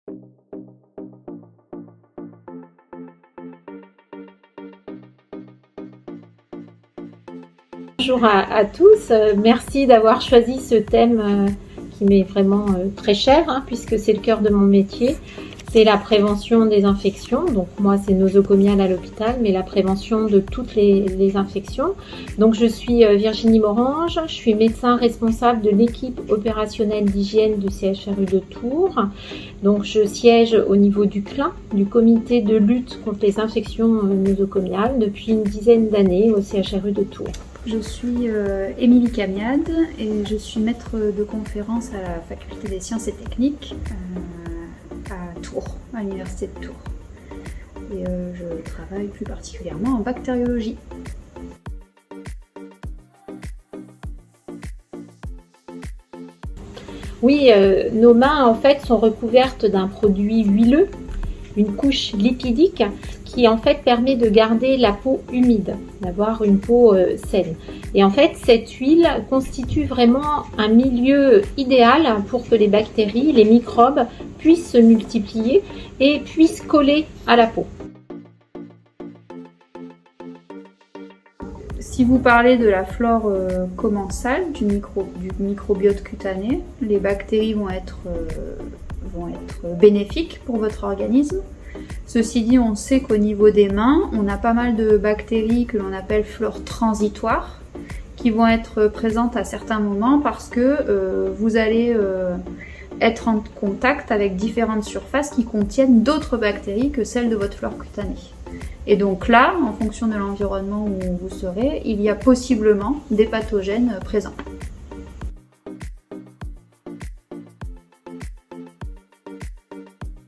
Bonjour à tous, merci d'avoir choisi ce thème qui m'est vraiment très cher, puisque c'est le cœur de mon métier. C'est la prévention des infections, donc moi c'est nosocomial à l'hôpital, mais la prévention de toutes les infections. Donc je suis Virginie Morange, je suis médecin responsable de l'équipe opérationnelle d'hygiène du CHRU de Tours. Donc je siège au niveau du CLIN, du comité de lutte contre les infections nosocomiales, depuis une dizaine d'années au CHRU de Tours. Je suis Émilie Camiade et je suis maître de conférence à la faculté des sciences et techniques à Tours, à l'université de Tours. Et je travaille plus particulièrement en bactériologie. Oui, nos mains en fait sont recouvertes d'un produit huileux, une couche lipidique qui en fait permet de garder la peau humide, d'avoir une peau saine. Et en fait, cette huile constitue vraiment un milieu idéal pour que les bactéries, les microbes puissent se multiplier et puissent coller à la peau. Si vous parlez de la flore commensale, du microbiote cutané, les bactéries vont être bénéfiques pour votre organisme. Ceci dit, on sait qu'au niveau des mains, on a pas mal de bactéries que l'on appelle flore transitoire qui vont être présentes à certains moments parce que vous allez être en contact avec différentes surfaces qui contiennent d'autres bactéries que celles de votre flore cutanée. Et donc là, en fonction de l'environnement où vous serez, il y a possiblement des pathogènes présents.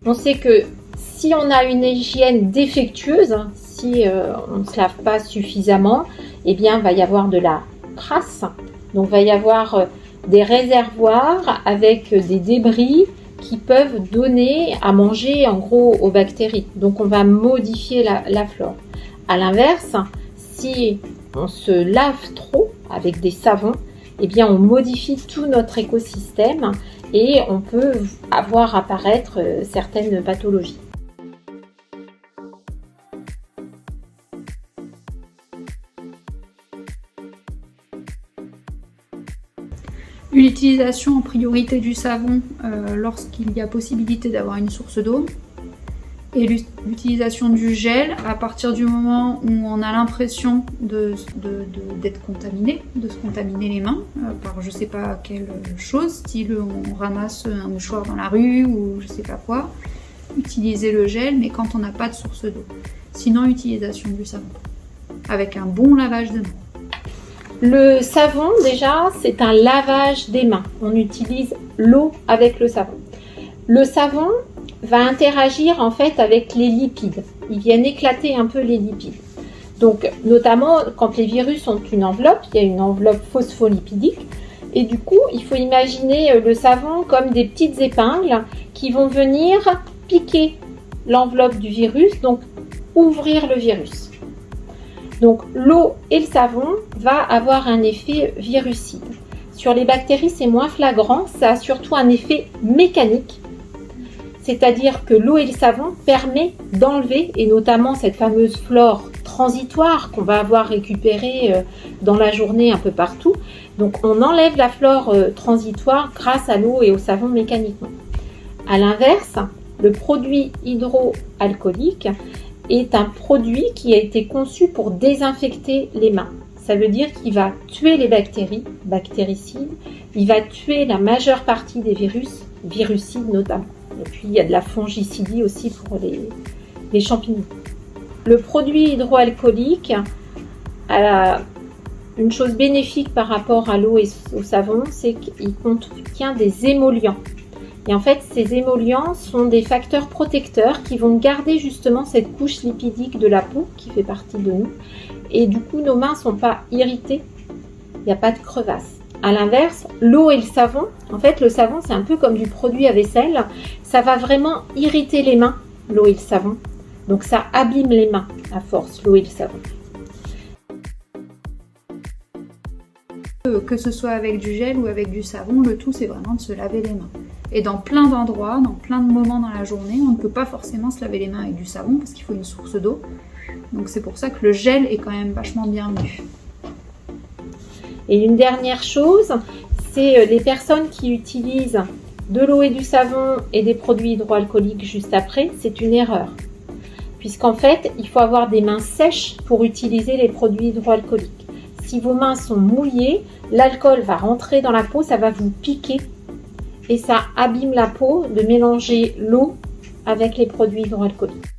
On sait que si on a une hygiène défectueuse, si on ne se lave pas suffisamment, eh bien, il va y avoir de la crasse. Donc, il va y avoir des réservoirs avec des débris qui peuvent donner à manger, en gros, aux bactéries. Donc, on va modifier la flore. À l'inverse, si on se lave trop avec des savons, eh bien, on modifie tout notre écosystème et on peut avoir apparaître certaines pathologies. L'utilisation en priorité du savon lorsqu'il y a possibilité d'avoir une source d'eau et l'utilisation du gel à partir du moment où on a l'impression d'être contaminé, de se contaminer les mains par je sais pas quelle chose, style on ramasse un mouchoir dans la rue ou je sais pas quoi. Utiliser le gel mais quand on n'a pas de source d'eau. Sinon, utilisation du savon avec un bon lavage de mains. Le savon, déjà, c'est un lavage des mains. On utilise l'eau avec le savon. Le savon va interagir en fait avec les lipides. Ils viennent éclater un peu les lipides. Donc, notamment, quand les virus ont une enveloppe, il y a une enveloppe phospholipidique. Et du coup, il faut imaginer le savon comme des petites épingles qui vont venir piquer l'enveloppe du virus, donc ouvrir le virus. Donc l'eau et le savon va avoir un effet virucide. Sur les bactéries, c'est moins flagrant, ça a surtout un effet mécanique. C'est-à-dire que l'eau et le savon permettent d'enlever, et notamment cette fameuse flore transitoire qu'on va avoir récupérée dans la journée un peu partout. Donc on enlève la flore transitoire grâce à l'eau et au savon mécaniquement. A l'inverse, le produit hydroalcoolique est un produit qui a été conçu pour désinfecter les mains. Ça veut dire qu'il va tuer les bactéries, bactéricides, il va tuer la majeure partie des virus, virucides notamment. Et puis il y a de la fongicidie aussi pour les champignons. Le produit hydroalcoolique a une chose bénéfique par rapport à l'eau et au savon, c'est qu'il contient des émollients. Et en fait, ces émollients sont des facteurs protecteurs qui vont garder justement cette couche lipidique de la peau qui fait partie de nous. Et du coup, nos mains ne sont pas irritées, il n'y a pas de crevasse. A l'inverse, l'eau et le savon, en fait, le savon, c'est un peu comme du produit à vaisselle. Ça va vraiment irriter les mains, l'eau et le savon. Donc, ça abîme les mains à force, l'eau et le savon. Que ce soit avec du gel ou avec du savon, le tout, c'est vraiment de se laver les mains. Et dans plein d'endroits, dans plein de moments dans la journée, on ne peut pas forcément se laver les mains avec du savon parce qu'il faut une source d'eau. Donc c'est pour ça que le gel est quand même vachement bienvenu. Et une dernière chose, c'est les personnes qui utilisent de l'eau et du savon et des produits hydroalcooliques juste après, c'est une erreur. Puisqu'en fait, il faut avoir des mains sèches pour utiliser les produits hydroalcooliques. Si vos mains sont mouillées, l'alcool va rentrer dans la peau, ça va vous piquer et ça abîme la peau de mélanger l'eau avec les produits hydroalcooliques.